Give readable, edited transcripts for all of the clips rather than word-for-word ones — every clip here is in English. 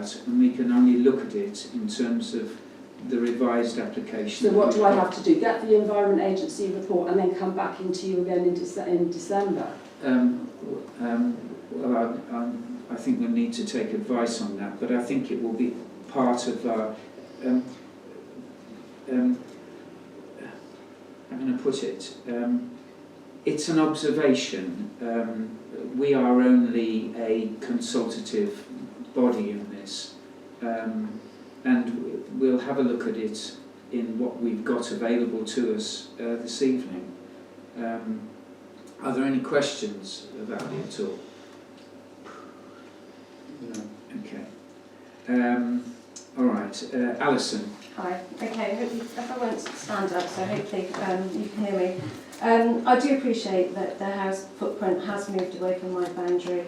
that, and we can only look at it in terms of the revised application. So what do I have to do? Get the Environment Agency report and then come back into you again in December? Well, I think we'll need to take advice on that, but I think it will be part of our... I'm going to put it... it's an observation. We are only a consultative body in this, and we'll have a look at it in what we've got available to us this evening. Are there any questions about it at all? No. Okay. All right. Alison. Hi. Okay. If I won't stand up, so hopefully you can hear me. I do appreciate that the house footprint has moved away from my boundary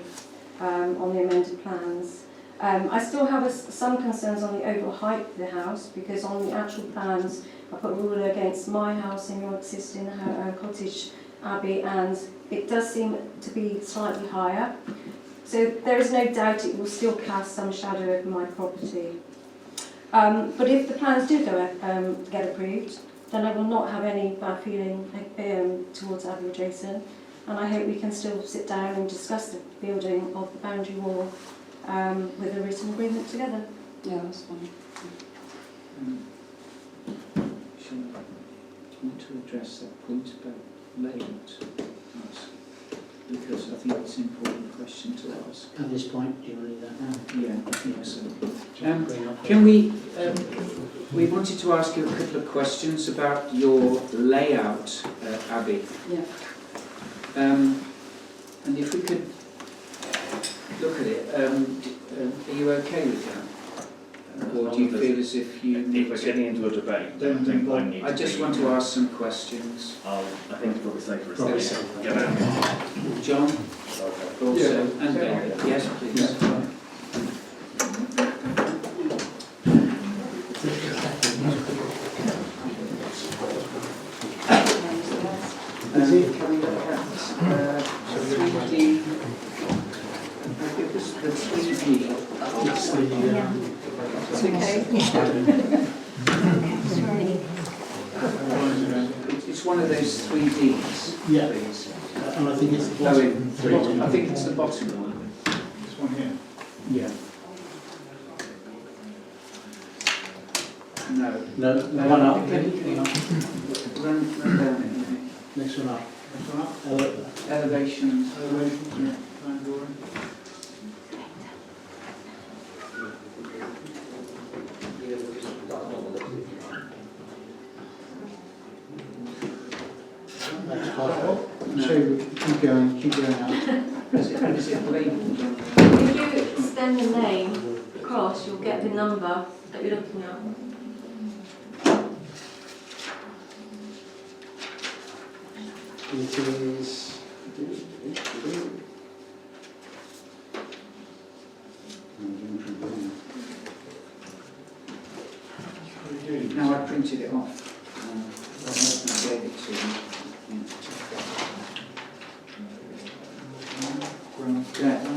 on the amended plans. I still have some concerns on the overall height of the house, because on the actual plans I put a ruler against my house and your existing cottage, Abby, and it does seem to be slightly higher. So there is no doubt it will still cast some shadow over my property. But if the plans do get approved, then I will not have any bad feeling towards Abby or Jason, and I hope we can still sit down and discuss the building of the boundary wall with a written agreement together. Yeah, that's fine. Shall I want to address that point about layout? Because I think it's an important question to ask. At this point, do you want to leave that now? Yeah, I think so. Can we wanted to ask you a couple of questions about your layout, Abby. Yeah. And if we could look at it, are you okay with that? Or do you feel as if you need If we're getting into a debate, then I think I need I just want to ask some questions. I think it's probably safer Probably to safer. get out. John? Okay. Also, and David. Yes, please. Can we look at 3D? Give us the 3D. It's okay. It's one of those 3Ds, Yeah. please. And I think it's the No, bottom three. I think it's the bottom one. This one here. Yeah. No. No, one up. Can you run down it? Next one up. This one up. Elevations. Elevations, yeah. Plan drawing. That's half. So keep going out. Is it labelled? If you extend the name across, you'll get the number that you're looking at. It is. No, I printed it off. I gave it to you.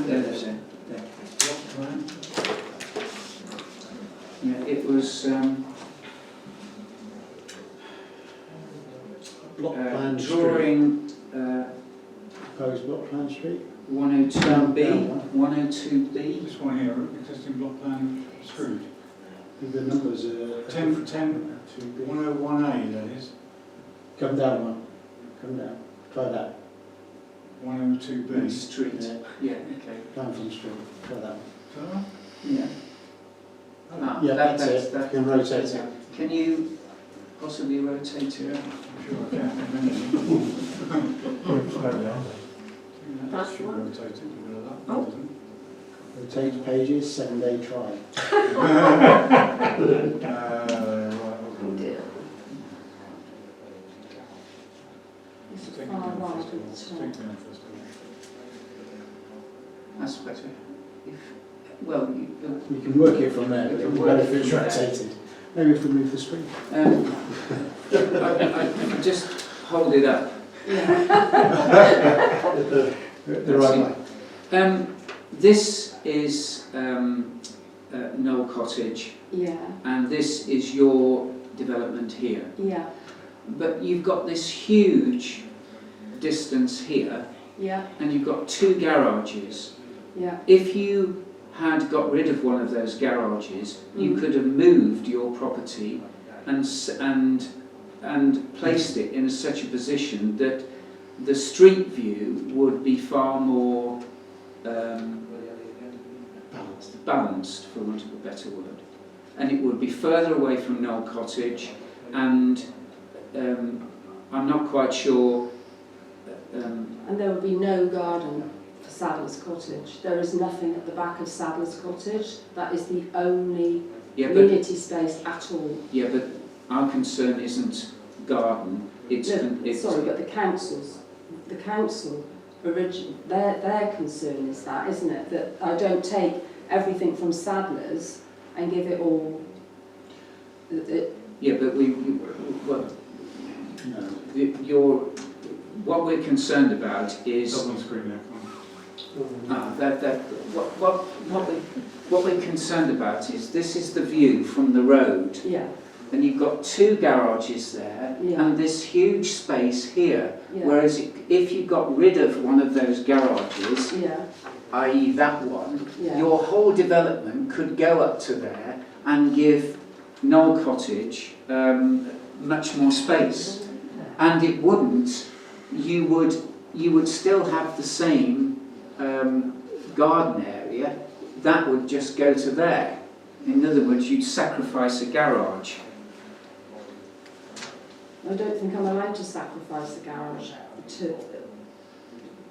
There's it. There. Yeah, it was Block plan drawing Proposed block plan street. 102B. 102B. This one here, existing block plan screwed. The numbers are 101A, that is. Come down one. Come down. Try that. 102B. Street. Yeah. Yeah, okay. Plan from street. Try that one. Is that right? Yeah. Ah, Yeah, that's it. that- You can rotate it. Can you possibly rotate it? Yeah, I'm sure I can. That's Should one. rotate it, a bit of that. Oh. Rotate pages, 7-day try. Right, Oh okay. dear. Take it Oh, down right. first of all. Take it down first of That's better. Well, You can work it from there, but it would be better if it's rotated. Maybe if we move the screen. I just hold it up. The right way. This is Knoll Cottage, Yeah, and this is your development here. yeah, But you've got this huge distance here, yeah, and you've got 2 garages. yeah. If you had got rid of one of those garages, you Mm. could have moved your property and placed it in such a position that the street view would be far more balanced, for want of a better word. And it would be further away from Knoll Cottage, and I'm not quite sure. And there would be no garden for Sadler's Cottage. There is nothing at the back of Sadler's Cottage. That is the only Yeah, but community space at all. yeah, but our concern isn't garden. It's No, sorry, but the council, their concern is that, isn't it? That I don't take everything from Sadler's and give it all. yeah, but well, what we're concerned about is It's up on screen now, what we're concerned about is this is the view from the road, Yeah, and you've got 2 garages there, Yeah. and this huge space here. yeah, Whereas if you got rid of one of those garages, yeah, i.e. that one, yeah. your whole development could go up to there and give Knoll Cottage much more space. And it wouldn't, you would still have the same garden area, that would just go to there. In other words, you'd sacrifice a garage. I don't think I'm allowed to sacrifice the garage.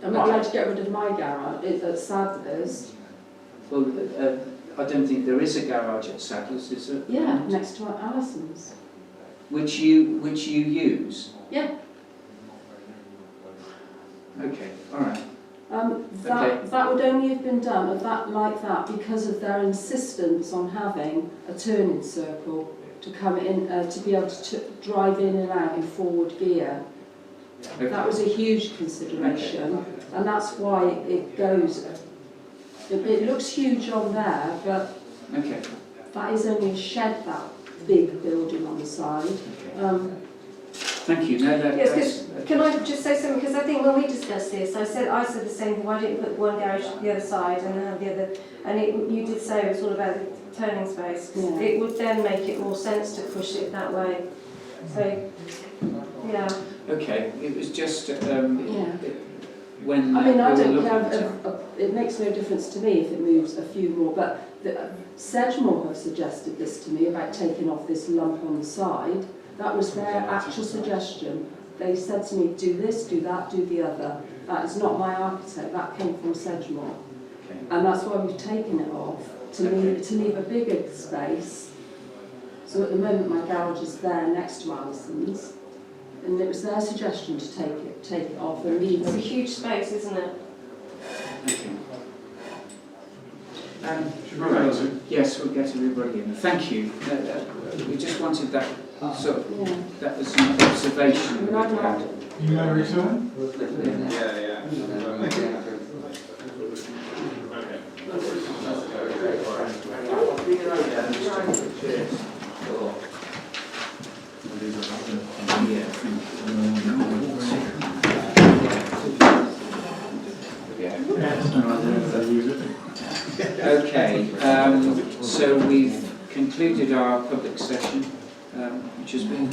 I'm not allowed to get rid of my garage at Sadler's. Well, I don't think there is a garage at Sadler's, is there? Yeah, next to Alison's. Which you use? Yeah. Okay, all right. Okay. That would only have been done like that because of their insistence on having a turning circle to come in, to be able to drive in and out in forward gear. Okay. That was a huge consideration, and that's why it goes. It looks huge on there, but Okay. that is only a shed, that big building on the side. Thank you. No, Yes, because can I just say something? Because I think when we discussed this, I said the same thing. Why don't you put one garage to the other side and then have the other? And you did say it was all about the turning space. Yeah. It would then make it more sense to push it that way. So, yeah. Okay, it was just Yeah. when I mean, I we were don't looking care. at it. It makes no difference to me if it moves a few more. But Sedgemoor have suggested this to me about taking off this lump on the side. That was their actual suggestion. They said to me, do this, do that, do the other. That is not my architect. That came from Sedgemoor. Okay. And that's why we've taken it off, to leave a bigger space. So at the moment my garage is there next to Alison's, and it was their suggestion to take it off and leave It's a it. huge space, isn't it? Okay. Should we go to? Yes, we'll get everybody in. Thank you. We just wanted that. So Yeah. that was an observation. I mean, I'd like You know return? Okay, so we've concluded our public session, which has been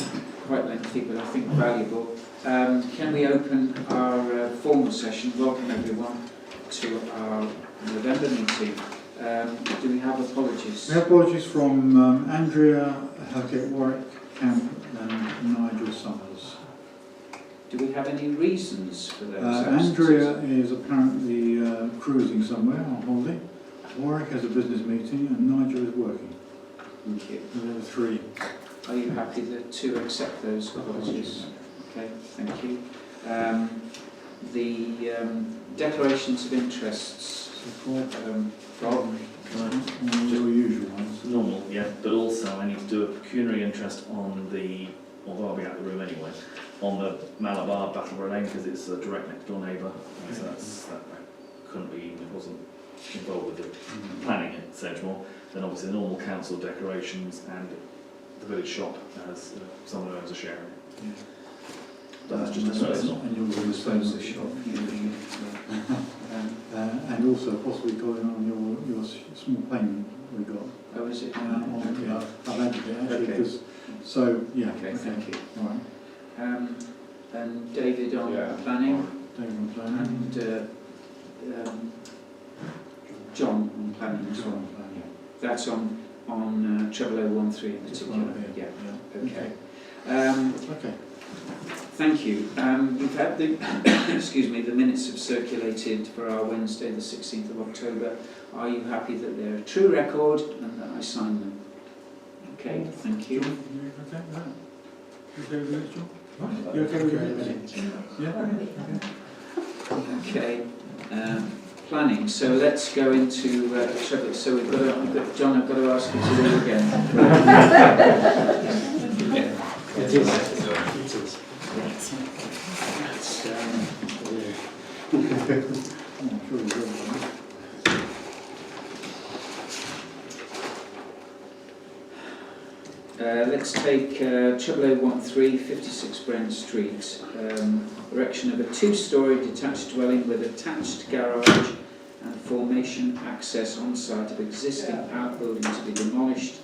quite lengthy, but I think valuable. Can we open our formal session? Welcome everyone to our November meeting. Do we have apologies? We have apologies from Andrea Hackett, Warwick Camp, and Nigel Summers. Do we have any reasons for those Andrea absences? is apparently cruising somewhere on holiday. Warwick has a business meeting, and Nigel is working. Thank you. There are 3. Are you happy to accept those apologies? Okay, thank you. The declarations of interests from Your usual ones. Normal, yeah, but also I need to do a pecuniary interest on although I'll be out of the room anyway, on the Malabar Battleborough Lane because it's a direct next door neighbour, so that couldn't be, it wasn't involved with the planning at Sedgemoor. then obviously the normal council decorations and the village shop as someone who owns a share. That's just a personal. And you'll Close the dispose shop. and also possibly going on your small plane we got. Oh, is it? I've added it actually Okay. because, so, yeah. Okay, thank you. All right. And David on planning, David on planning. and John on planning as well. That's on 0013 in particular. Yeah. Okay. Okay. Thank you. We've had the the minutes have circulated for our Wednesday, the 16th of October. Are you happy that they're a true record and that I sign them? Okay, thank you. John, you okay with that? You okay with that, John? You okay with that? Yeah? Okay. Planning. So let's go into so we've got John. I've got to ask you to do it again. It is. I'm sure you will. Let's take 0013 56 Brent Street. Erection of a two-storey detached dwelling with attached garage and formation access on site of existing outbuilding to be demolished.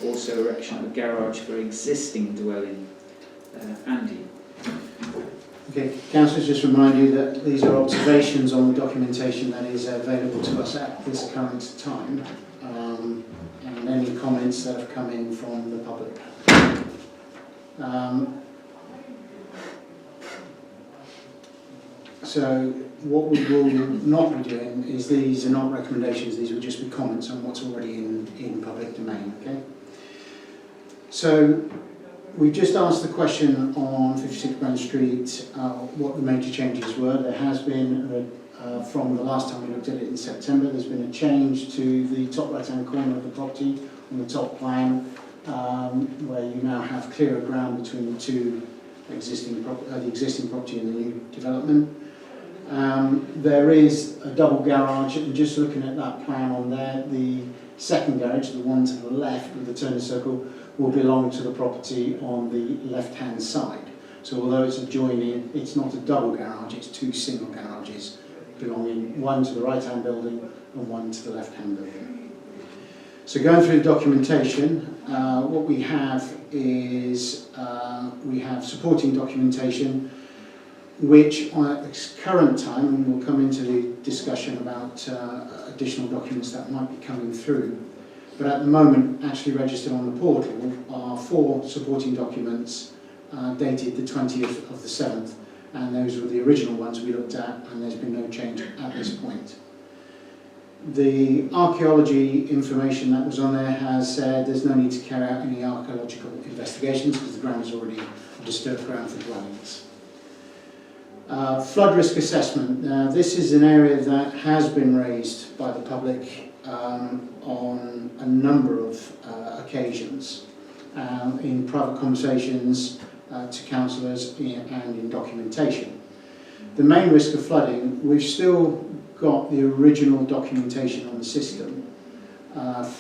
Also erection of a garage for existing dwelling. Andy. Okay, councillors, just remind you that these are observations on the documentation that is available to us at this current time, and any comments that have come in from the public. So what we will not be doing is, these are not recommendations, these will just be comments on what's already in public domain, okay? So we just asked the question on 56 Brent Street what the major changes were. There has been, from the last time we looked at it in September, there's been a change to the top right-hand corner of the property on the top plan, where you now have clearer ground between the two existing the existing property and the new development. There is a double garage, and just looking at that plan on there, the second garage, the one to the left with the turning circle, will belong to the property on the left-hand side. So although it's adjoining, it's not a double garage, it's two single garages belonging, one to the right-hand building and one to the left-hand building. So going through the documentation, what we have is we have supporting documentation which at this current time, and we'll come into the discussion about additional documents that might be coming through, but at the moment actually registered on the portal are 4 supporting documents dated the 20th of the 7th, and those were the original ones we looked at, and there's been no change at this point. The archaeology information that was on there has said there's no need to carry out any archaeological investigations because the ground is already a disturbed ground for dwellings. Flood risk assessment. This is an area that has been raised by the public on a number of occasions in private conversations to councillors and in documentation. The main risk of flooding, we've still got the original documentation on the system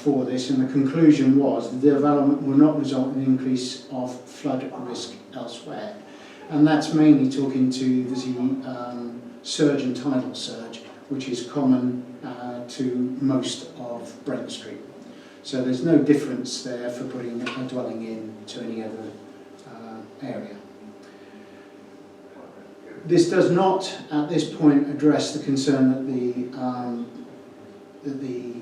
for this, and the conclusion was the development will not result in an increase of flood risk elsewhere. And that's mainly talking to the surge and tidal surge, which is common to most of Brent Street. So there's no difference there for putting a dwelling in to any other area. This does not, at this point, address the concern that the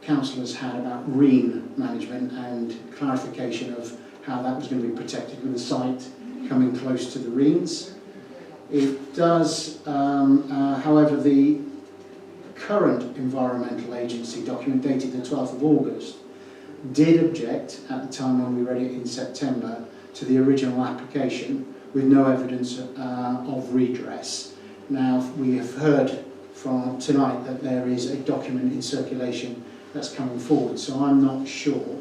councillors had about REAN management and clarification of how that was going to be protected with the site coming close to the Reens. It does, however, the current environmental agency document dated the 12th of August did object at the time when we read it in September to the original application with no evidence of redress. Now, we have heard from tonight that there is a document in circulation that's coming forward, so I'm not sure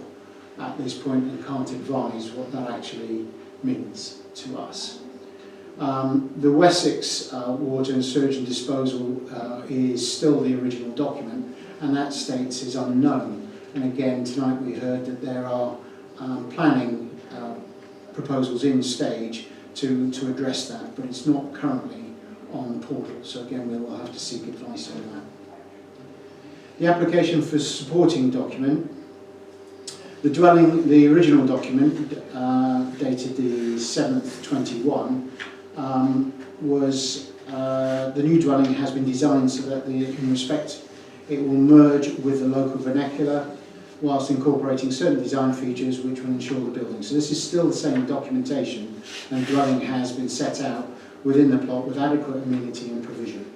at this point and can't advise what that actually means to us. The Wessex water and sewage and disposal is still the original document, and that states is unknown. And again, tonight we heard that there are planning proposals in stage to address that, but it's not currently on the portal. So again, we will have to seek advice on that. The application for supporting document. The original document, dated the 7th, 21, was the new dwelling has been designed so that in respect it will merge with the local vernacular whilst incorporating certain design features which will ensure the building. So this is still the same documentation, and dwelling has been set out within the plot with adequate amenity and provision.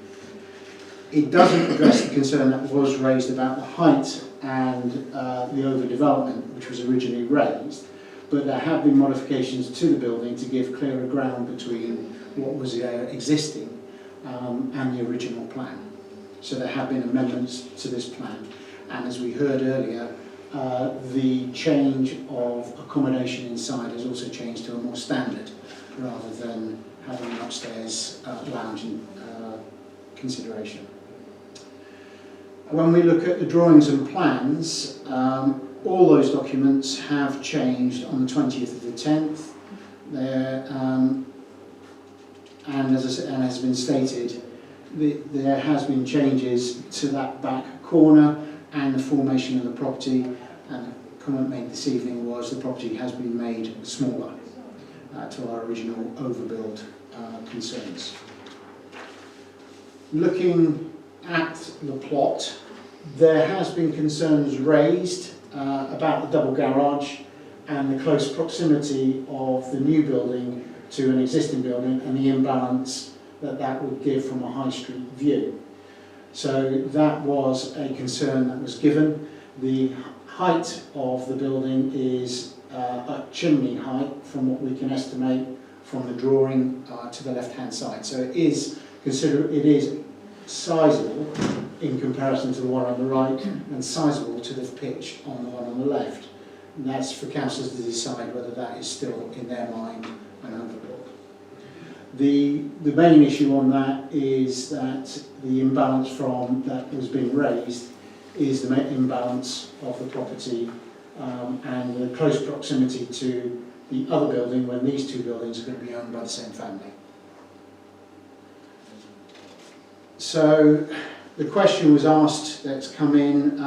It doesn't address the concern that was raised about the height and the overdevelopment, which was originally raised, but there have been modifications to the building to give clearer ground between what was existing and the original plan. So there have been amendments to this plan, and as we heard earlier, the change of accommodation inside has also changed to a more standard rather than having an upstairs lounge in consideration. When we look at the drawings and plans, all those documents have changed on the 20th of the 10th. And as I said, and has been stated, there has been changes to that back corner and the formation of the property. And the comment made this evening was the property has been made smaller to our original overbuild concerns. Looking at the plot, there has been concerns raised about the double garage and the close proximity of the new building to an existing building and the imbalance that would give from a high street view. So that was a concern that was given. The height of the building is a chimney height from what we can estimate from the drawing to the left hand side. So it is sizable in comparison to the one on the right and sizable to the pitch on the one on the left. And that's for councillors to decide whether that is still in their mind an overbuild. The main issue on that is that the imbalance from that was being raised is the imbalance of the property and the close proximity to the other building when these two buildings are going to be owned by the same family. So the question was asked that's come in,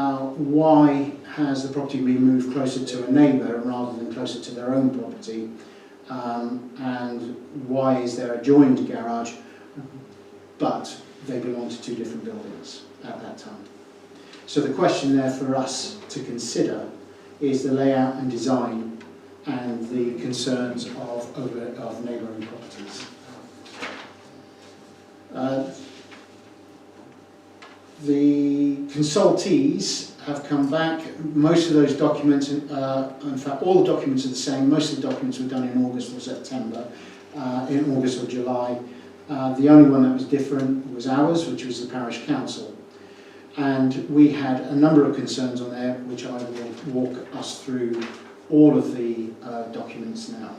why has the property been moved closer to a neighbour rather than closer to their own property, and why is there a joined garage but they belong to two different buildings at that time. So the question there for us to consider is the layout and design and the concerns of neighbouring properties. The consultees have come back. Most of those documents, in fact all the documents are the same. Most of the documents were done in August or September, in August or July. The only one that was different was ours, which was the parish council. And we had a number of concerns on there, which I will walk us through all of the documents now.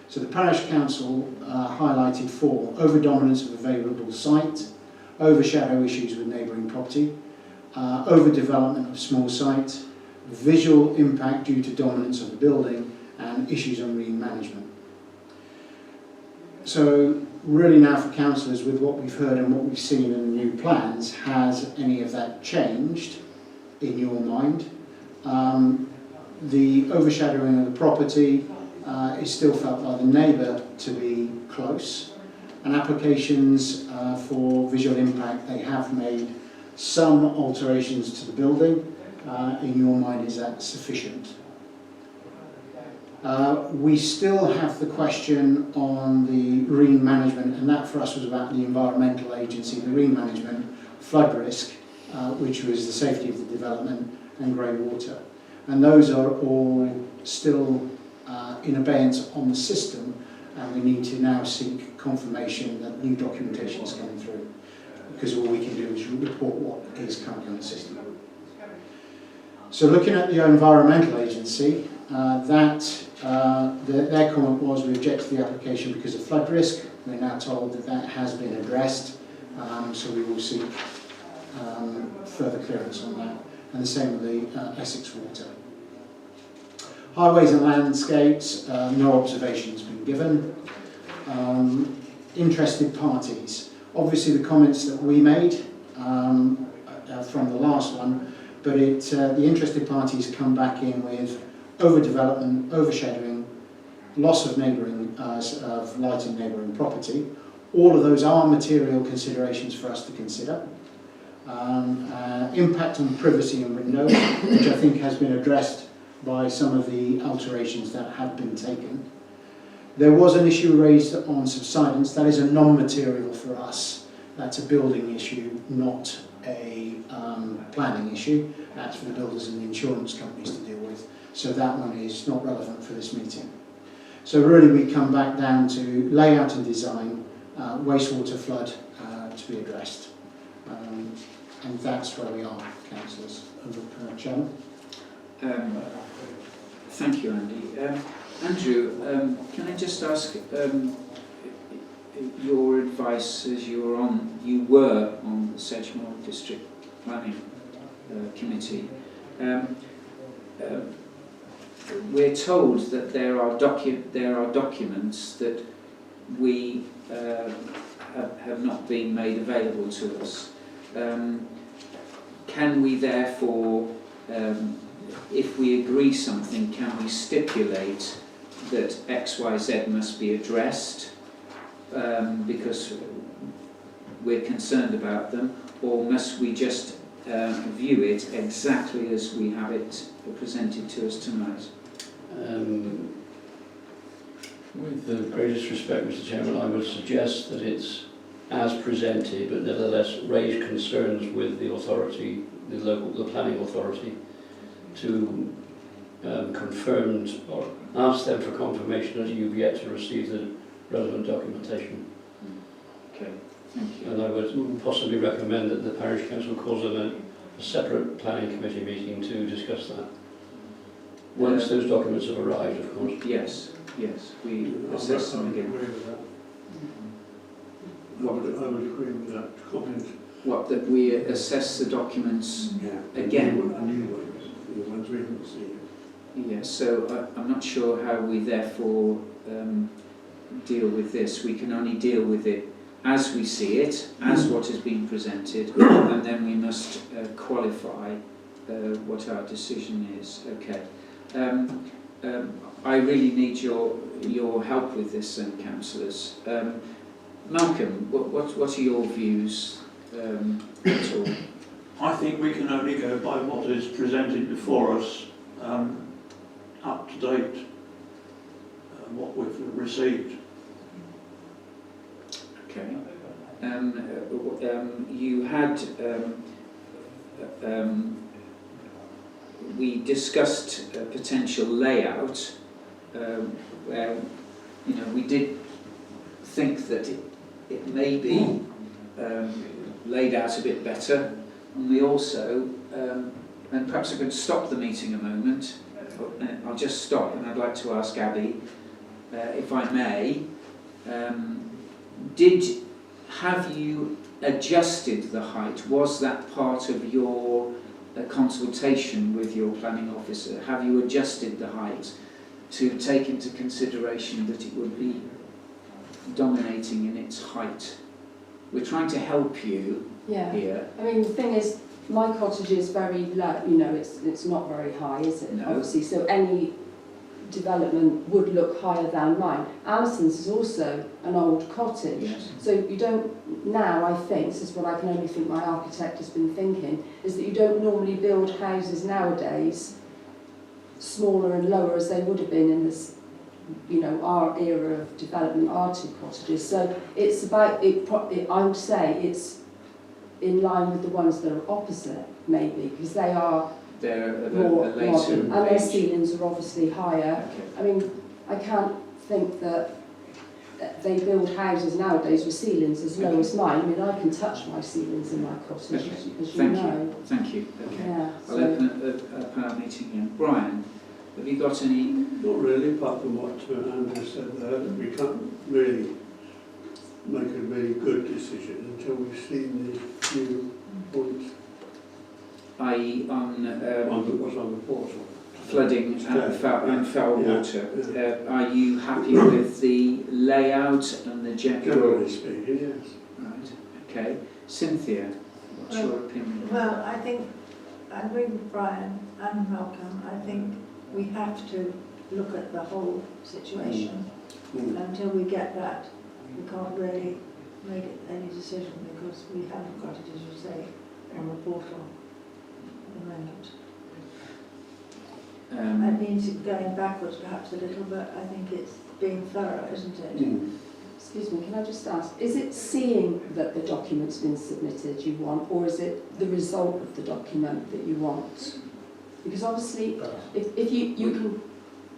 So the parish council highlighted 4: overdominance of a favourable site, overshadow issues with neighbouring property, overdevelopment of small site, visual impact due to dominance of the building, and issues on green management. So really now for councillors, with what we've heard and what we've seen in the new plans, has any of that changed in your mind? The overshadowing of the property is still felt by the neighbour to be close, and applications for visual impact, they have made some alterations to the building. In your mind, is that sufficient? We still have the question on the green management, and that for us was about the environmental agency, the green management, flood risk, which was the safety of the development, and grey water. And those are all still in abeyance on the system, and we need to now seek confirmation that new documentation is coming through, because all we can do is report what is currently on the system. So looking at the environmental agency, their comment was we object to the application because of flood risk. We're now told that that has been addressed, so we will seek further clearance on that. and the same with the Essex Water. Highways and landscapes, no observations been given. Interested parties. Obviously the comments that we made from the last one, but the interested parties come back in with overdevelopment, overshadowing, loss of neighbouring, of light in neighbouring property. All of those are material considerations for us to consider. Impact on privacy and windows, which I think has been addressed by some of the alterations that have been taken. There was an issue raised on subsidence. That is a non-material for us. That's a building issue, not a planning issue. That's for the builders and the insurance companies to deal with. So that one is not relevant for this meeting. So really we come back down to layout and design, wastewater flood to be addressed. And that's where we are, councillors. Chairman. Thank you, Andy. Andrew, can I just ask your advice as you were on the Sedgemoor District Planning Committee? We're told that there are documents that we have not been made available to us. Can we therefore, if we agree something, can we stipulate that XYZ must be addressed because we're concerned about them, or must we just view it exactly as we have it presented to us tonight? With the greatest respect, Mr. Chairman, I would suggest that it's as presented, but nevertheless raise concerns with the authority, the planning authority, to confirm or ask them for confirmation that you've yet to receive the relevant documentation. Okay, thank you. And I would possibly recommend that the parish council calls a separate planning committee meeting to discuss that. Once those documents have arrived, of course. Yes, we assess them again. I would agree with that comment. What, that we assess the documents again? The new ones, the ones we haven't seen. Yes, so I'm not sure how we therefore deal with this. We can only deal with it as we see it, as what has been presented, and then we must qualify what our decision is. Okay. I really need your help with this, councillors. Malcolm, what are your views at all? I think we can only go by what is presented before us, up to date, what we've received. Okay. You had we discussed a potential layout where we did think that it may be laid out a bit better, and we also and perhaps I could stop the meeting a moment. I'll just stop, and I'd like to ask Abby, if I may, have you adjusted the height? Was that part of your consultation with your planning officer? Have you adjusted the height to take into consideration that it would be dominating in its height? We're trying to help you here. I mean, the thing is, my cottage is very low, it's not very high, is it? No. Obviously, so any development would look higher than mine. Alison's is also an old cottage. Yes. So you don't, now I think, this is what I can only think my architect has been thinking, is that you don't normally build houses nowadays smaller and lower as they would have been in this, our era of development, our two cottages. So it's about, I would say it's in line with the ones that are opposite, maybe, because they're more modern, and their age. ceilings are obviously higher. Okay. I mean, I can't think that they build houses nowadays with ceilings as low as mine. I mean, I can touch my ceilings in my cottage, Okay. as you Thank know. Thank you. Okay. Yeah, I'll so, open up our meeting again. Brian, have you got any? Not really, apart from what Andrew said there, that we can't really make a really good decision until we've seen the new points. i.e. on What's on the portal? flooding and foul Yeah, water. yeah. Are you happy with the layout and the general? Generally speaking, yes. Right, okay. Cynthia, what's your opinion? Well, I think, I agree with Brian and Malcolm. I think we have to look at the whole situation. Until we get that, we can't really make any decision because we haven't got it, as you say, on the portal at the moment. That means going backwards perhaps a little, but I think it's being thorough, isn't it? Excuse me, can I just ask, is it seeing that the document's been submitted you want, or is it the result of the document that you want? Because obviously, if you can...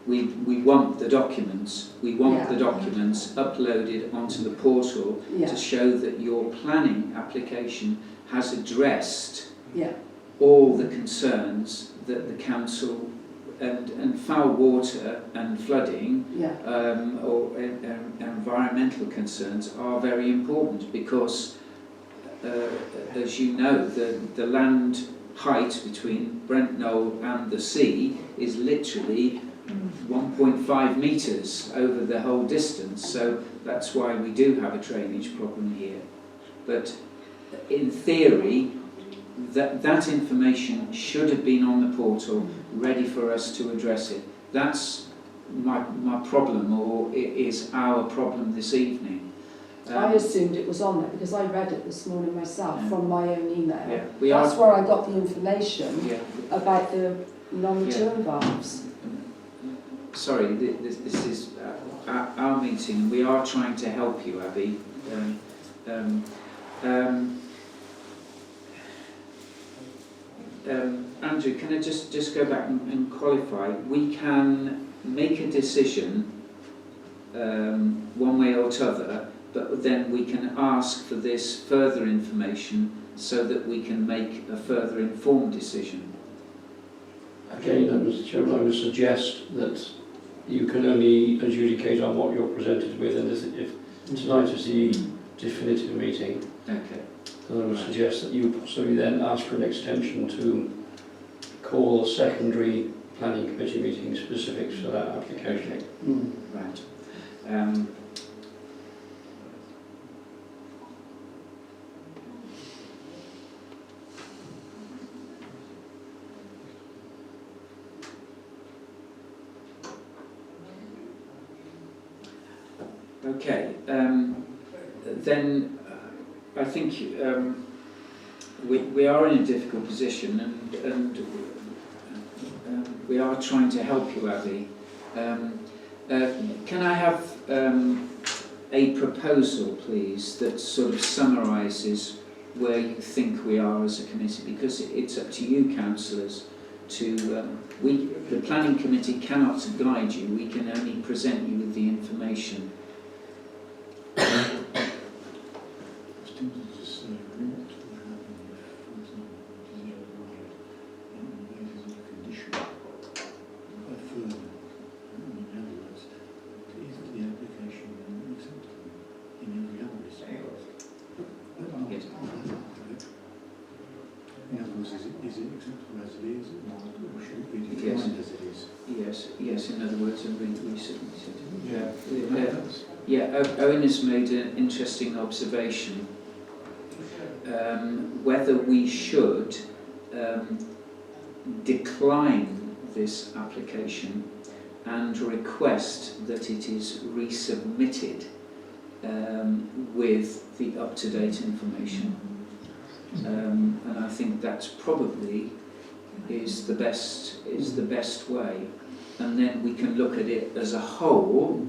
We want the documents. We want Yeah. the documents uploaded onto the portal Yeah, to show that your planning application has addressed yeah, all the concerns that the council and foul water and flooding yeah, or environmental concerns are very important because, as you know, the land height between Brent Knoll and the sea is literally 1.5 metres over the whole distance, so that's why we do have a drainage problem here. But in theory, that information should have been on the portal, ready for us to address it. That's my problem, or it is our problem this evening. I assumed it was on there because I read it this morning myself Yeah. from my own email. Yeah, That's where I got the information Yeah. about the non-return valves. Sorry, this is our meeting, and we are trying to help you, Abby. Andrew, can I just go back and qualify? We can make a decision one way or t'other, but then we can ask for this further information so that we can make a further informed decision. Again, Mr. Chairman, I would suggest that you can only adjudicate on what you're presented with, and if tonight is the definitive meeting, Okay. then I would suggest that you possibly then ask for an extension to call a secondary planning committee meeting specifics for that application. Right. Okay, then I think we are in a difficult position, and we are trying to help you, Abby. Can I have a proposal, please, that sort of summarises where you think we are as a committee? Because it's up to you, councillors, to the planning committee cannot guide you. We can only present you with the information. Yes, in other words, and resubmitted. Owen has made an interesting observation. Whether we should decline this application and request that it is resubmitted with the up-to-date information. And I think that's probably is the best way, and then we can look at it as a whole,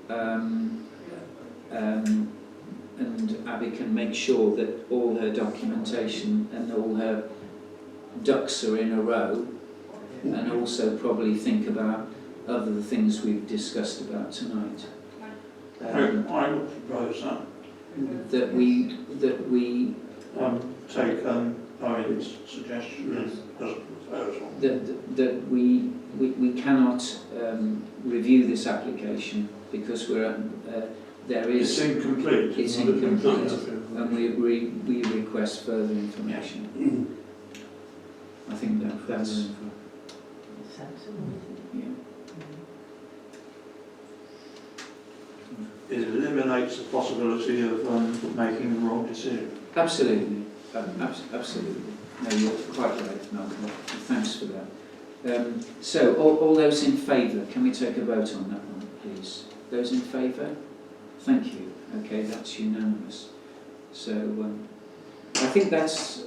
and Abby can make sure that all her documentation and all her ducks are in a row, and also probably think about other things we've discussed about tonight. I would propose That we take Owen's suggestion as a proposal. that we cannot review this application because there It's is incomplete. and we request further information. I think that's yeah. It eliminates the possibility of making the wrong decision. Absolutely, absolutely. No, you're quite right, Malcolm. Thanks for that. So, all those in favour, can we take a vote on that one, please? Those in favour? Thank you. Okay, that's unanimous. So, I think that's,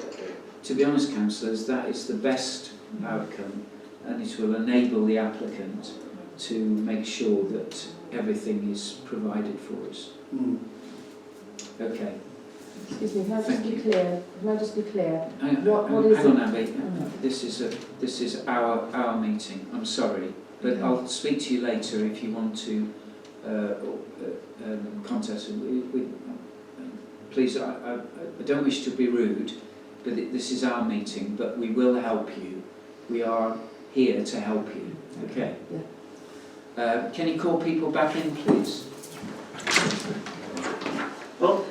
to be honest, councillors, that is the best outcome, and it will enable the applicant to make sure that everything is provided for us. Okay. Excuse me, can I just Thank be you. clear? Can I just be clear? Hang on, What is hang on, it? Abby. This is our meeting. I'm sorry, but I'll speak to you later if you want to contact us. Please, I don't wish to be rude, but this is our meeting. But we will help you. We are here to help you. Okay. Yeah. Can you call people back in, please? Well,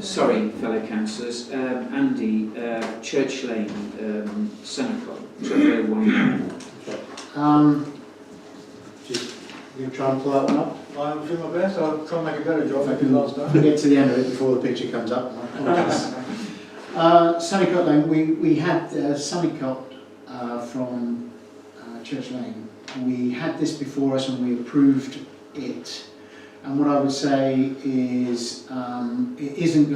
Sorry, fellow councillors. Andy, Church Lane, Senecott, 1. You try and pull that one up? I'll do my best. I'll try and make a better job than I did last time. We'll get to the end of it before the picture comes up. Sunnycott Lane, we had Sunnycott from Church Lane. We had this before us and we approved it. And what I would say is it isn't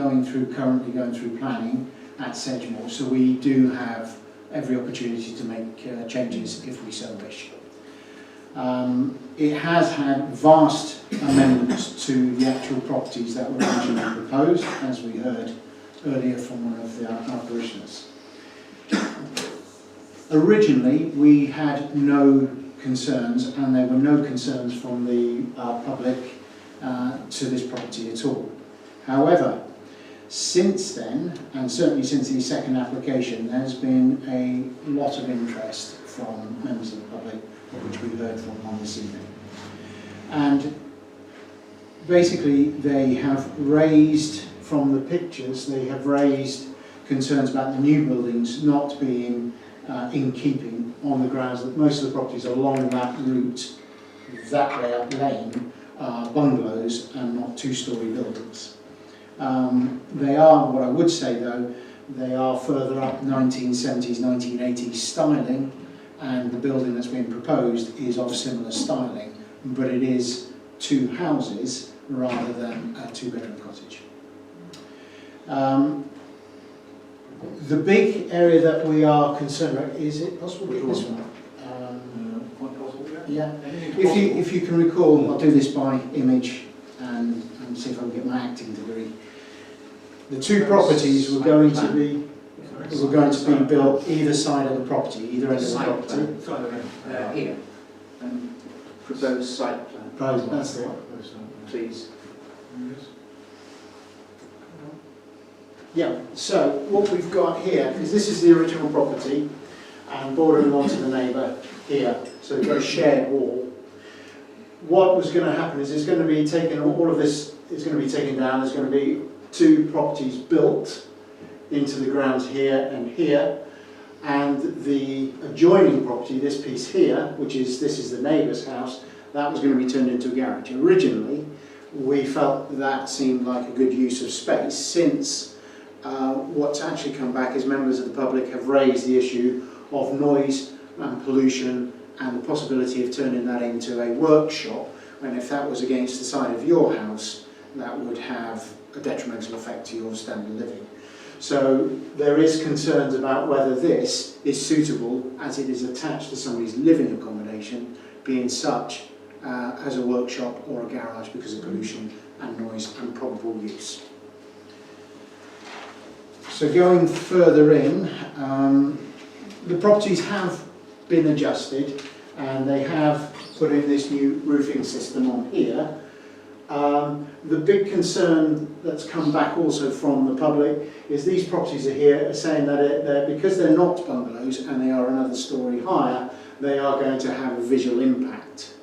currently going through planning at Sedgemoor, so we do have every opportunity to make changes if we so wish. It has had vast amendments to the actual properties that were originally proposed, as we heard earlier from one of our parishioners. Originally, we had no concerns, and there were no concerns from the public to this property at all. However, since then, and certainly since the second application, there's been a lot of interest from members of the public, which we heard from on this evening. And basically they have raised, from the pictures, they have raised concerns about the new buildings not being in keeping, on the grounds that most of the properties along that route, that way up lane, are bungalows and not two-storey buildings. They are, what I would say though, they are further up 1970s, 1980s styling, and the building that's been proposed is of similar styling, but it is two houses rather than a two-bedroom cottage. The big area that we are concerned about, is it possible to get this one? Yeah. If you can recall, I'll do this by image and see if I can get my acting degree. The two properties were going to be built either side of the property, either end of the property. Here. Proposed site plan. That's it. Please. Yeah, so what we've got here is this is the original property and bordering onto the neighbour here, so we've got a shared wall. What was going to happen is it's going to be taken, all of this is going to be taken down, there's going to be two properties built into the grounds here and here, and the adjoining property, this piece here, this is the neighbour's house, that was going to be turned into a garage. Originally, we felt that seemed like a good use of space, since what's actually come back is members of the public have raised the issue of noise and pollution and the possibility of turning that into a workshop, and if that was against the side of your house, that would have a detrimental effect to your standard of living. So there is concerns about whether this is suitable as it is attached to somebody's living accommodation, being such as a workshop or a garage because of pollution and noise and probable use. So going further in, the properties have been adjusted and they have put in this new roofing system on here. The big concern that's come back also from the public is these properties are here are saying that because they're not bungalows and they are another storey higher, they are going to have a visual impact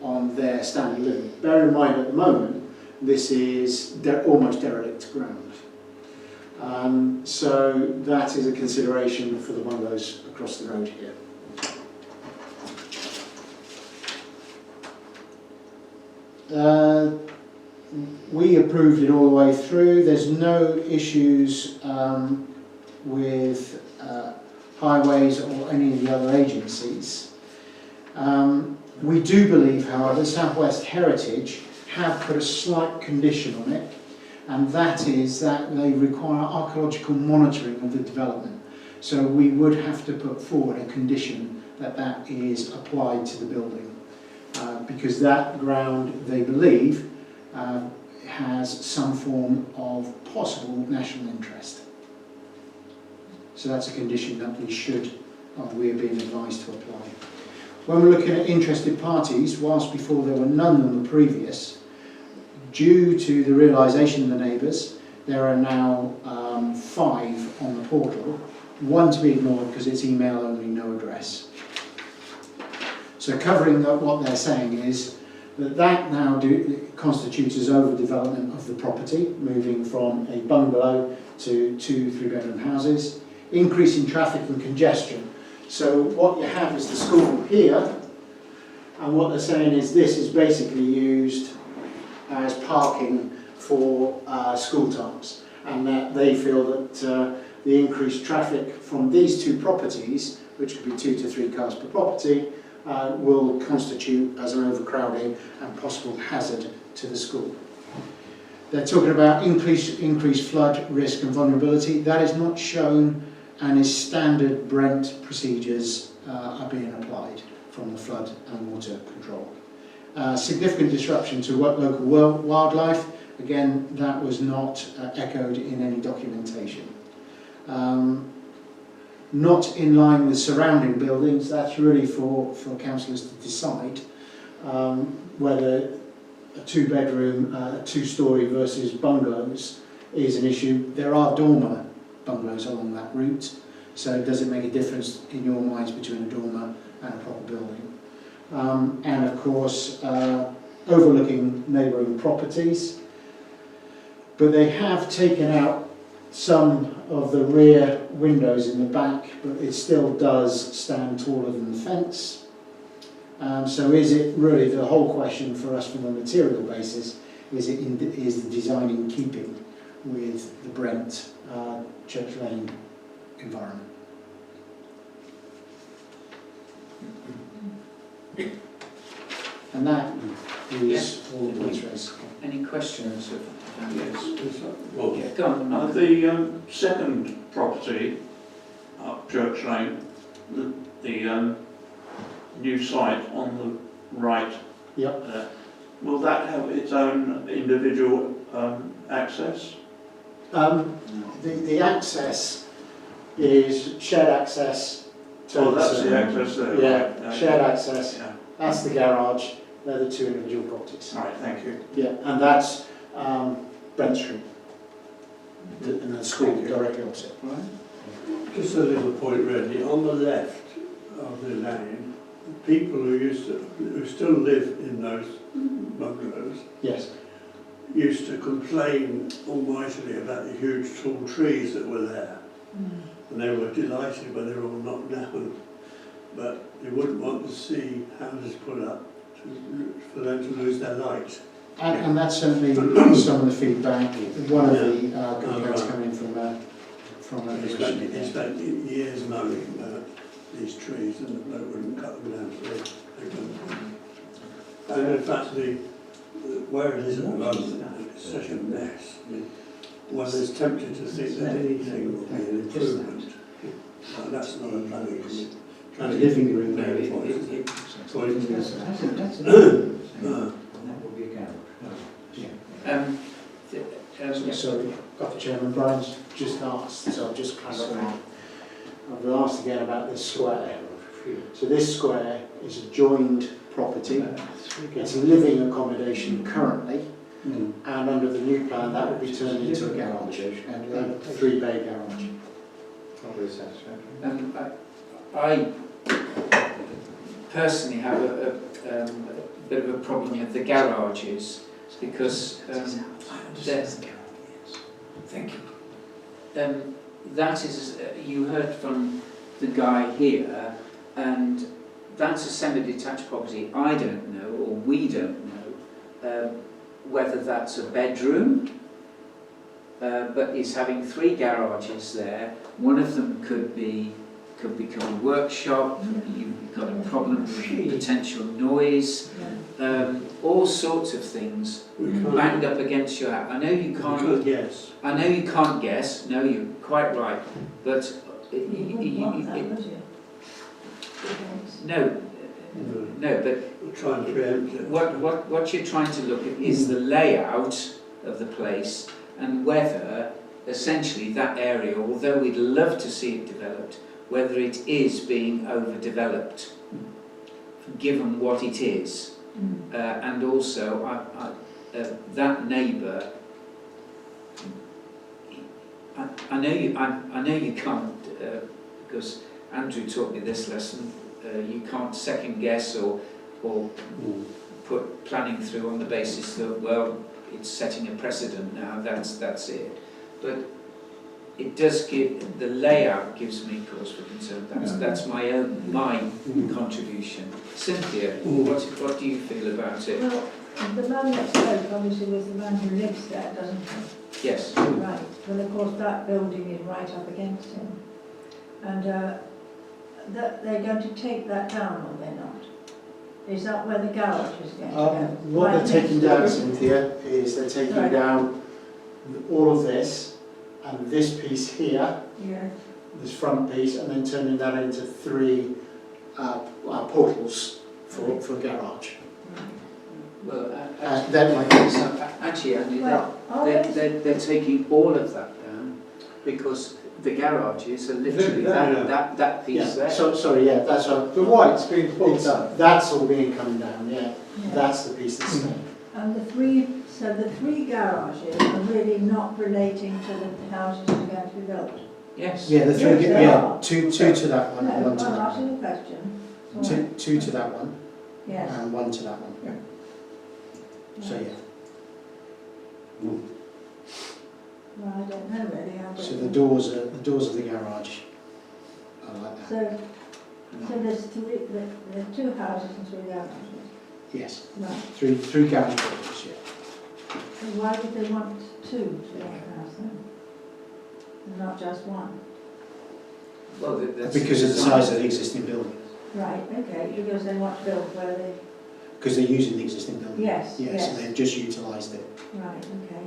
on their standard living. Bear in mind at the moment, this is almost derelict ground. So that is a consideration for the bungalows across the road here. We approved it all the way through. There's no issues with highways or any of the other agencies. We do believe, however, South West Heritage have put a slight condition on it, and that is that they require archaeological monitoring of the development. So we would have to put forward a condition that that is applied to the building. Because that ground, they believe, has some form of possible national interest. So that's a condition that we are being advised to apply. When we're looking at interested parties, whilst before there were none in the previous, due to the realisation of the neighbours, there are now 5 on the portal, 1 to be ignored because it's email only, no address. So covering what they're saying is that now constitutes as overdevelopment of the property, moving from a bungalow to 2 3-bedroom houses, increasing traffic and congestion. So what you have is the school here, and what they're saying is this is basically used as parking for school times, and that they feel that the increased traffic from these 2 properties, which could be 2 to 3 cars per property, will constitute as an overcrowding and possible hazard to the school. They're talking about increased flood risk and vulnerability. That is not shown, and is standard Brent procedures are being applied from the flood and water control. Significant disruption to local wildlife. Again, that was not echoed in any documentation. Not in line with surrounding buildings. That's really for councillors to decide whether a 2-bedroom, 2-storey versus bungalows is an issue. There are dormer bungalows along that route, so does it make a difference in your minds between a dormer and a proper building? And of course, overlooking neighbouring properties, but they have taken out some of the rear windows in the back, but it still does stand taller than the fence. So is it really, the whole question for us from a material basis, is the design in keeping with the Brent Church Lane environment? And that is all the points raised. Any questions of Yes. Well, Yeah, go on, Mark. The second property up Church Lane, the new site on the right, Yep. will that have its own individual access? The access is shared access. Oh, that's the access there. Yeah, right. shared access. Yeah. That's the garage. They're the 2 individual properties. All right, thank you. Yeah, and that's Brent Street, and the school Thank you. directly opposite. Right. just a little point really, on the left of the lane, people who still live in those bungalows Yes. used to complain almightily about the huge tall trees that were there. And they were delighted when they were all knocked down. But they wouldn't want to see houses put up for them to lose their light. And that's certainly some of the feedback. One of the complaints coming from a They spent years moaning about these trees and the bloke wouldn't cut them down. So they couldn't. And in fact, where it is at the moment, it's such a mess. I mean, One is tempted to think that anything will be an improvement. And that's not a planning committee. The living room No, area. Sorry, please. Sorry, got the Chairman. Brian's just asked, so I'll just clarify. I've asked again about this square. So this square is a joined property. It's living accommodation currently, and under the new plan that will be turned into a garage, a 3-bay garage. I personally have a bit of a problem with the garages because thank you. That is, you heard from the guy here, and that's a semi-detached property. I don't know, or we don't know, whether that's a bedroom, but it's having 3 garages there. One of them could become a workshop. You've got a problem with potential noise, all sorts of things banged up against your house. I know you can't guess. I know you can't guess. No, you're quite right. But no, but We're trying to preempt it. what you're trying to look at is the layout of the place and whether, essentially, that area, although we'd love to see it developed, whether it is being overdeveloped, given what it is. And also, that neighbour, I know you can't, because Andrew taught me this lesson. You can't second guess or put planning through on the basis that, well, it's setting a precedent now. That's it. But it does give, the layout gives me cause for concern. That's my contribution. Cynthia, what do you feel about it? Well, the man next door obviously was the man who lives there, doesn't he? Yes. Right. Well, of course, that building is right up against him. And they're going to take that down, or they're not? Is that where the garage is going to go? What Right they're taking next to down, it? Cynthia, is they're taking Right. down all of this and this piece here, Yeah. this front piece, and then turning that into 3 portals for garage. Well, Then like this. actually, Andy, Well, are they? they're taking all of that down because the garages are literally that piece Yeah, there. so, sorry, yeah, that's what, The white's been pulled it's, down. that's all being come down, yeah. Yeah. That's the piece that's staying. And the 3 garages are really not relating to the houses that are going to be built? Yes. Yeah, the 3, Yes, they yeah, are. 2 to that one, No, and 1 to I'm that asking one. a question. It's all right. 2 to that one, Yes. and 1 to that one. So, yeah. Well, I don't know really. I don't So know. the doors of the garage are like that. So there's 2 houses and 3 garages? Yes, Right. 3 garage doors, yeah. So why would they want 2 to one house then? And not just 1? Well, that's Because of the size of the existing building. Right, okay, because they want to build where they... Because they're using the existing building. Yes, Yeah, yes. so they've just utilised it. Right, okay.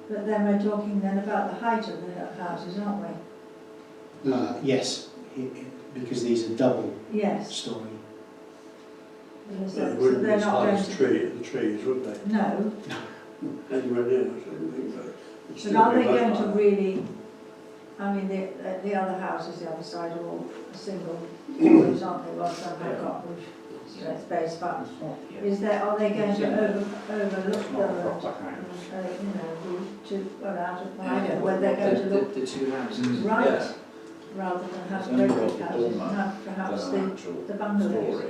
But then we're talking then about the height of the houses, aren't we? Yes, because these are double Yes. storey. So They wouldn't be they're as not high going as to... the trees, would they? No, Anywhere near, I don't think so. It'd but still are be they much going to higher. really... I mean, the other houses, the other side are all a single roofs, aren't they? Well, some have got roof space, but are they going to overlook them out of... I don't know whether they're going to look the 2 houses. right, rather than have regular houses, and have perhaps the bungalows.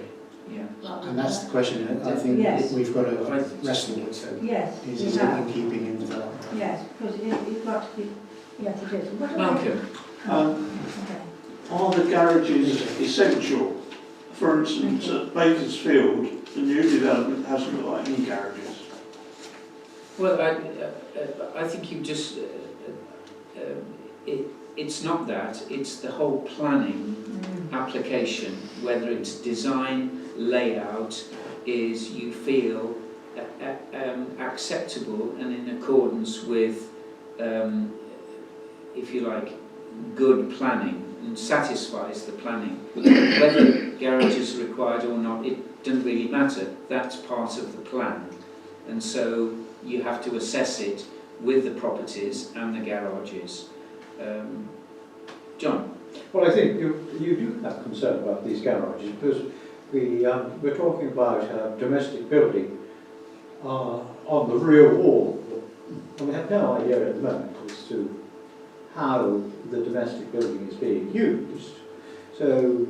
Yeah. rather And than that's the that. question I think Yes. we've got to wrestle with. Yes, Is you it in have. keeping in development? Yes, because you've got to keep... Yes, it is. What are they- Malcolm. Okay. Are the garages essential? For instance, at Bakersfield, the new development hasn't got any garages. Well, I think you just... it's not that, it's the whole planning application, whether it's design, layout, is you feel acceptable and in accordance with if you like, good planning and satisfies the planning. Whether garage is required or not, it doesn't really matter. That's part of the plan. And so you have to assess it with the properties and the garages. John? Well, I think you do have concern about these garages because we're talking about domestic building on the rear wall. And we have no idea at the moment as to how the domestic building is being used. So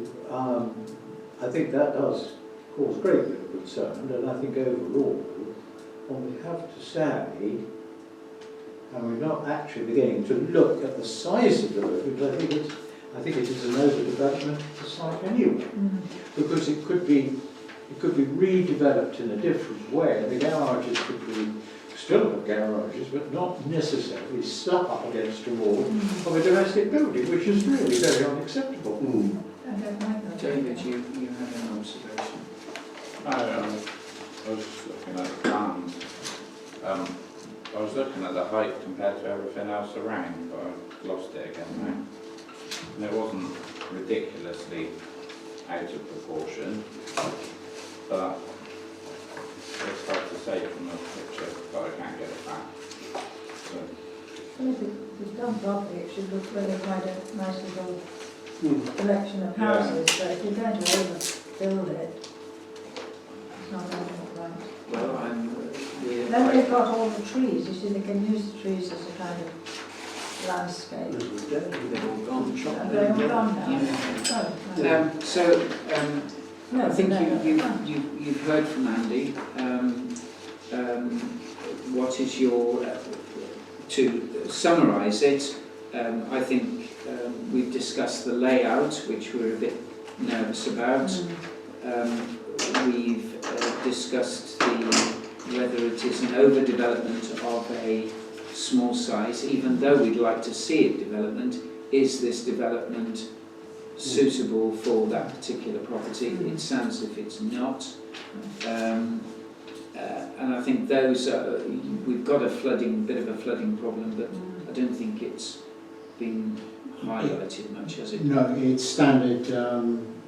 I think that does cause a great deal of concern, and I think overall what we have to say, and we're not actually beginning to look at the size of the road, but I think it is an overdevelopment of the site anyway, because it could be redeveloped in a different way. The garages could be still have garages, but not necessarily slap up against a wall of a domestic building, which is really very unacceptable. I don't like that. David, you had an observation. I was just looking at the plans. I was looking at the height compared to everything else around, but I've lost it again now. And it wasn't ridiculously out of proportion, but it's hard to say from the picture, but I can't get it back. So, Well, if it's done properly, it should look really quite a nice little collection of houses, but if you're going to overbuild it, it's not going to look right. Well, Then they've got all the trees, you see, they can use the trees as a kind of landscape. they're all gone. Are they all gone now? Yeah. Oh, no. I think No. you've heard from Andy. What is your, to summarise it, I think we've discussed the layout, which we're a bit nervous about. We've discussed whether it is an overdevelopment of a small site, even though we'd like to see it development. Is this development suitable for that particular property? It sounds as if it's not. And I think those are, we've got a bit of a flooding problem, but I don't think it's been highlighted much, has it? No, it's standard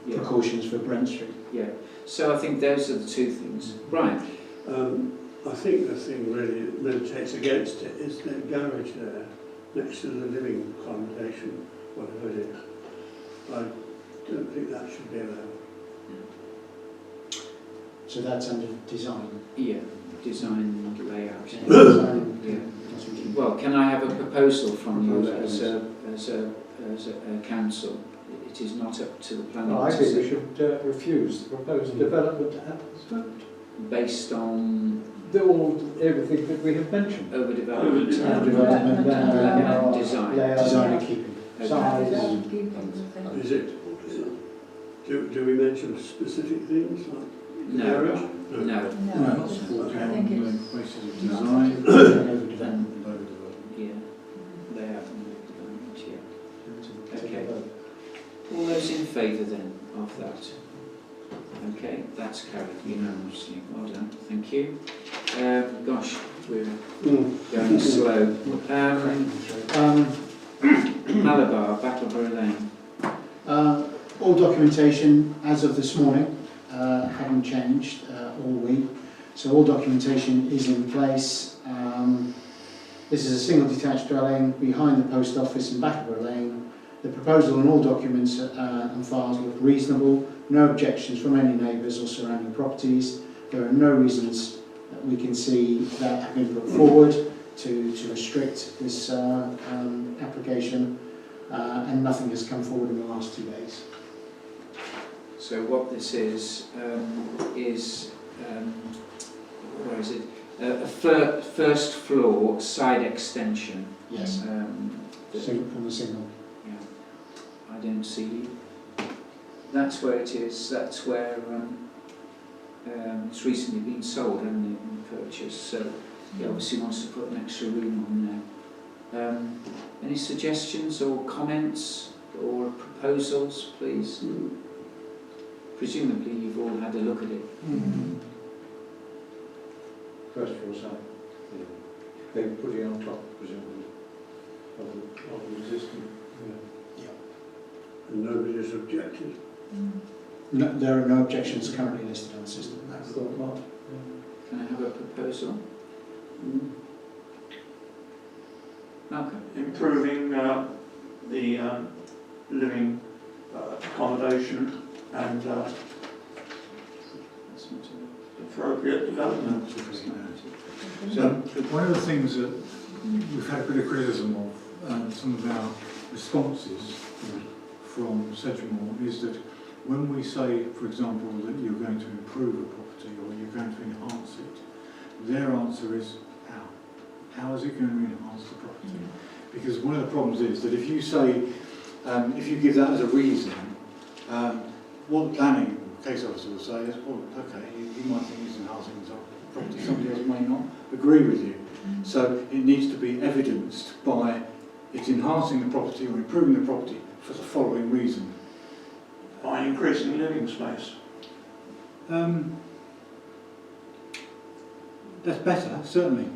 precautions for Brent Street. Yeah. So I think those are the two things. Brian? I think the thing really that militates against it is the garage there, next to the living accommodation, whatever it is. I don't think that should be allowed. So that's under design. Yeah, design layout. Design. Yeah. Well, can I have a proposal from you as a council? It is not up to the planning. I think we should refuse the proposed development at this moment. Based on Everything that we have mentioned. overdevelopment Development, and design. Design and keeping. Size. Is it? Do we mention specific things like No. garage? No. No, Not I supporting on think the it's basis of design, Overdevelopment. Yeah. Layout and development, yeah. Okay. All those in favour then of that? Okay, that's carried unanimously. Well done, thank you. Gosh, we're going slow. Malabar, Battleborough Lane. All documentation as of this morning haven't changed all week. So all documentation is in place. This is a single detached dwelling behind the post office in Battleborough Lane. The proposal and all documents and files look reasonable. No objections from any neighbours or surrounding properties. There are no reasons that we can see that have been put forward to restrict this application, and nothing has come forward in the last 2 days. So what this is where is it? A first floor side extension. Yes. From the single. Yeah. I don't see. That's where it is. That's where it's recently been sold, hasn't it, and purchased. So he obviously wants to put an extra room on there. Any suggestions or comments or proposals, please? Presumably you've all had a look at it. First floor side. They put it on top, presumably. of the existing. And nobody has objected. No, there are no objections currently listed on the system. I thought not. Can I have a proposal? Malcolm? Improving the living accommodation and That's not appropriate development. So, one of the things that we've had a bit of criticism of, some of our responses from Sedgemoor, is that when we say, for example, that you're going to improve a property or you're going to enhance it, their answer is how? How is it going to enhance the property? Because one of the problems is that if you say, if you give that as a reason, what the planning case officer will say is, well, okay, you might think it's enhancing the property, somebody else may not agree with you. So it needs to be evidenced by it's enhancing the property or improving the property for the following reason. By increasing living space. That's better, certainly.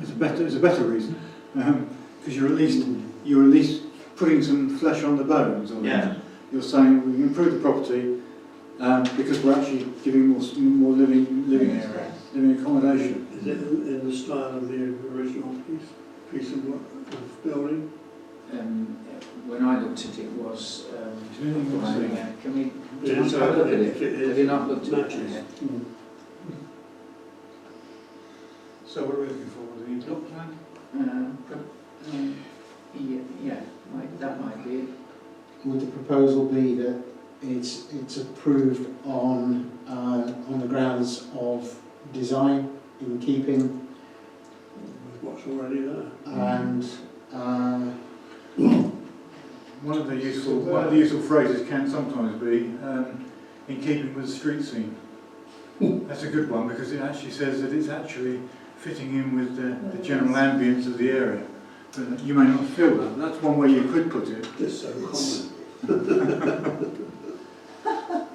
It's a better reason, because you're at least putting some flesh on the bones. Or Yeah. You're saying we improve the property because we're actually giving more living area, living accommodation. Is it in the style of the original piece of work, of building? When I looked at it was, can we Yeah, have so a look at it? if it is, Have you not looked at it? matches. yet? So what are we looking for? The block plan? Yeah, that might be it. Would the proposal be that it's approved on the grounds of design in keeping With what's already there. and One of the useful phrases can sometimes be in keeping with the street scene. That's a good one because it actually says that it's actually fitting in with the general ambience of the area. But you may not feel that, but that's one way you could put it. It's so common.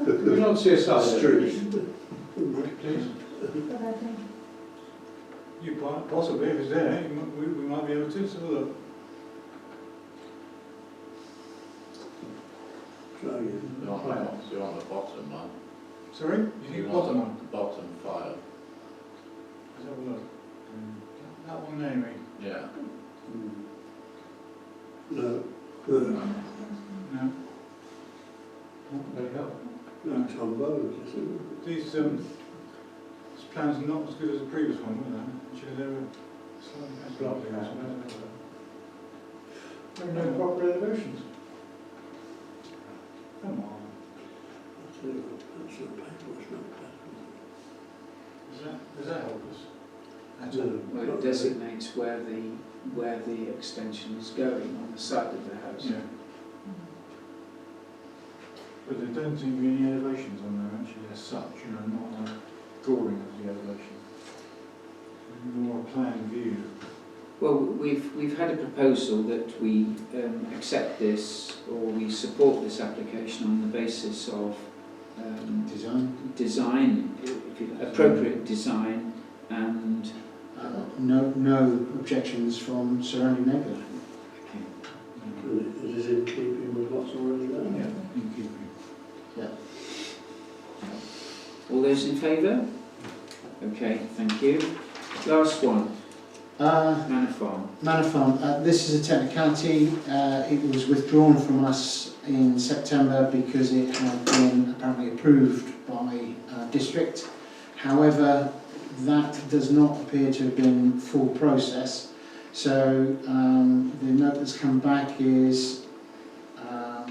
Could we not see a side Street. Please. You possibly, if it's there, we might be able to. So look. Try again. You want the bottom one? Sorry, you need bottom one. The bottom file. Let's have a look. That one there, mate. Yeah. No. No. Very helpful. No, Tom Bowles, isn't it? These plans are not as good as the previous one, were they? Actually, they were slightly better. No proper elevations. Come on. That's not paper, it's not paper. Does that help us? At all? No, Well, not it designates where the extension is going on the side of the house. Yeah. But there don't seem to be any elevations on there actually as such, not a drawing of the elevation. More a plan view. Well, we've had a proposal that we accept this or we support this application on the basis of design, appropriate design, and no objections from surrounding neighbours. It is in keeping with what's already there. Yeah, in keeping. all those in favour? Okay, thank you. Last one, Manor Farm. Manor Farm, this is a technicality. It was withdrawn from us in September because it had been apparently approved by district. However, that does not appear to have been full process. So the note that's come back is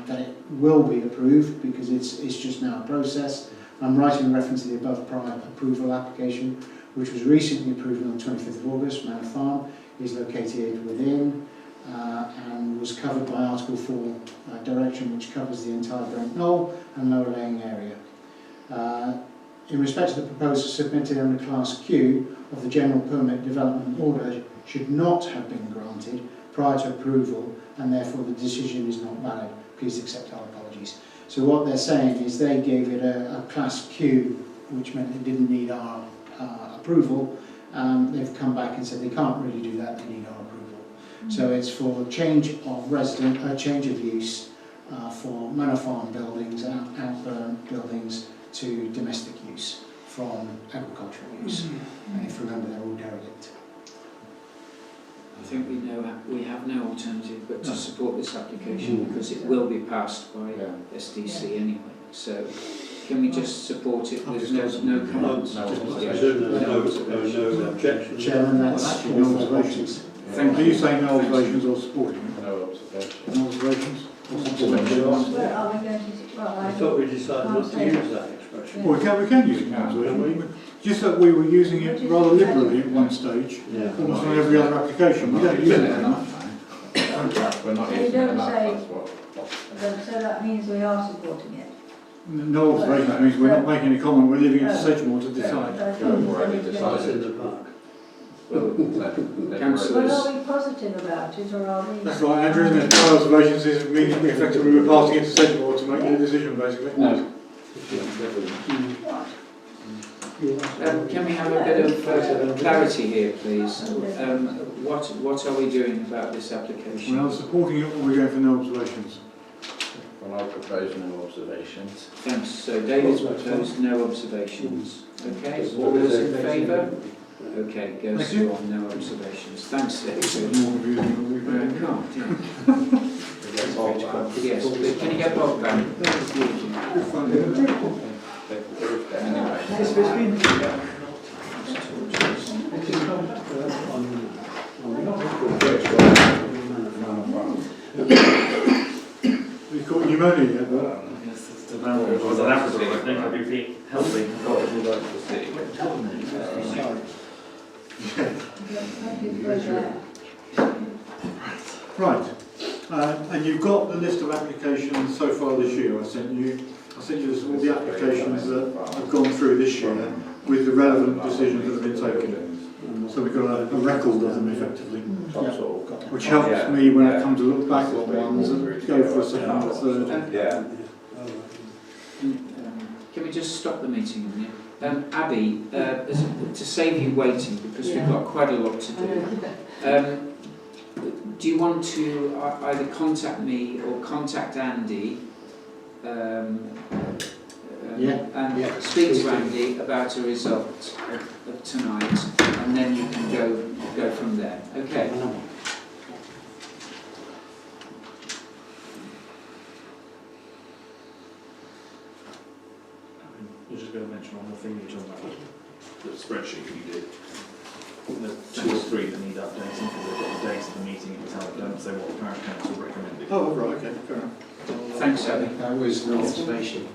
that it will be approved because it's just now a process. I'm writing a reference to the above prior approval application, which was recently approved on the 25th of August. Manor Farm is located within and was covered by Article 4 direction, which covers the entire Brent Knoll and Lower Laying area. In respect to the proposal submitted under Class Q of the General Permit Development Order should not have been granted prior to approval, and therefore the decision is not valid. Please accept our apologies. So what they're saying is they gave it a Class Q, which meant it didn't need our approval. They've come back and said they can't really do that, they need our approval. So it's for change of use for manor farm buildings, outburn buildings to domestic use from agricultural use. And if you remember, they're all derelict. I think we have no alternative but to support this application because it will be passed by SDC anyway. So can we just support it with no comments? I presume there's no objection. Chairman, that's your observations. Thank Are you. you saying no observations or supporting it? No observation. No observations or supporting it? Where are we going to, well, I I thought we decided not to use that expression. Well, we can use it now, just that we were using it rather liberally at one stage, Yeah. almost on every other application. We don't use it very much. We're not You using don't it enough, say- that's what. so that means we are supporting it. No observations means we're not making any comment, we're leaving it to Sedgemoor to decide. You've already It's decided. in the park. Councillors. Well, are we positive about it, or are we? That's right, Andrew, isn't it? No observations is meaning effectively we're passing it to Sedgemoor to make the decision, basically. No. Can we have a bit of clarity here, please? What are we doing about this application? We're not supporting it or we're going for no observations. Well, I propose no observations. Thanks. So David's proposed no observations. Okay, all those in favour? Okay, goes Thank you. on, no observations. Thanks, David. More of you than we've been. Yes, please. Can you get Bob back? You caught pneumonia yet? It was an African, I think I'd be healthy. Right, and you've got the list of applications so far this year. I sent you all the applications that have gone through this year with the relevant decisions that have been taken. So we've got a record of them effectively, which helps me when I come to look back on ones and go for a second or third. Yeah. Can we just stop the meeting a minute? Abby, to save you waiting, because we've got quite a lot to do you want to either contact me or contact Andy and speak to Andy about a result of tonight, and then you can go from there. Okay. We're just going to mention one more thing you're talking about, the spreadsheet you did. The 2 or 3 that need updating because they've got the dates of the meeting and how it don't say what the parish council recommended. Oh, right, okay, fair enough. Thanks, Abby. That was an observation.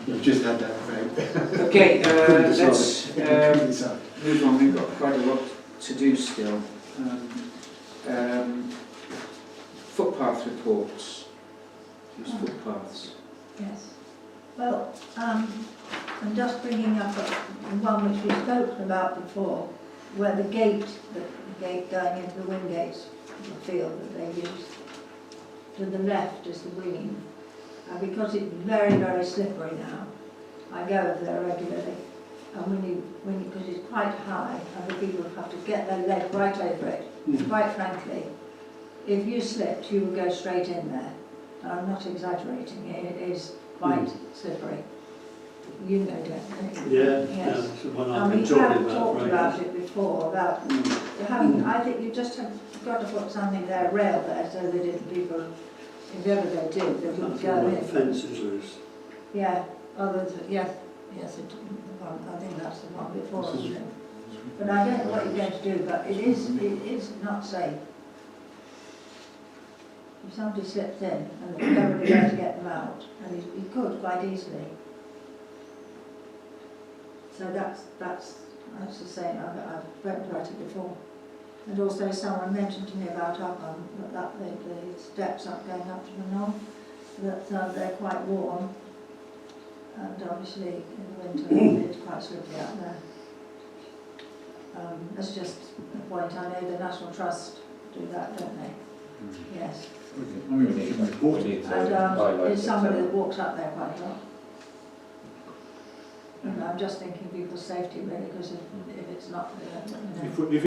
You've just had that vote. Okay, let's move on. We've got quite a lot to do still. Footpath reports. Use footpaths. Yes. Well, I'm just bringing up the one which we've spoken about before, where the gate going into the Wingates, the field that they use, to the left is the green. And because it's very, very slippery now, I go over there regularly. And because it's quite high, and the people have to get their leg right over it. Quite frankly, if you slipped, you would go straight in there. And I'm not exaggerating, it is quite slippery. You know, don't you? Yeah, Yes. that's the one And I've we been talking have about. talked Right. about it before, about you haven't, I think you just have got to put something there, rail there, so that if people, if ever they do, they wouldn't That's go one in. the fence is loose. Yeah, yes, I think that's the one before, isn't it? But I don't know what you're going to do, but it is not safe. If somebody slips in and there's nobody there to get them out, and he could quite easily. So that's the same, I've read about it before. And also someone mentioned to me about the steps up going up to the knoll, that they're quite warm. And obviously in the winter it's quite slippery out there. That's just a point. I know the National Trust do that, don't they? Yes. I mean, we can report it. And there's somebody that walks up there quite a lot. And I'm just thinking people's safety really, because if it's not, If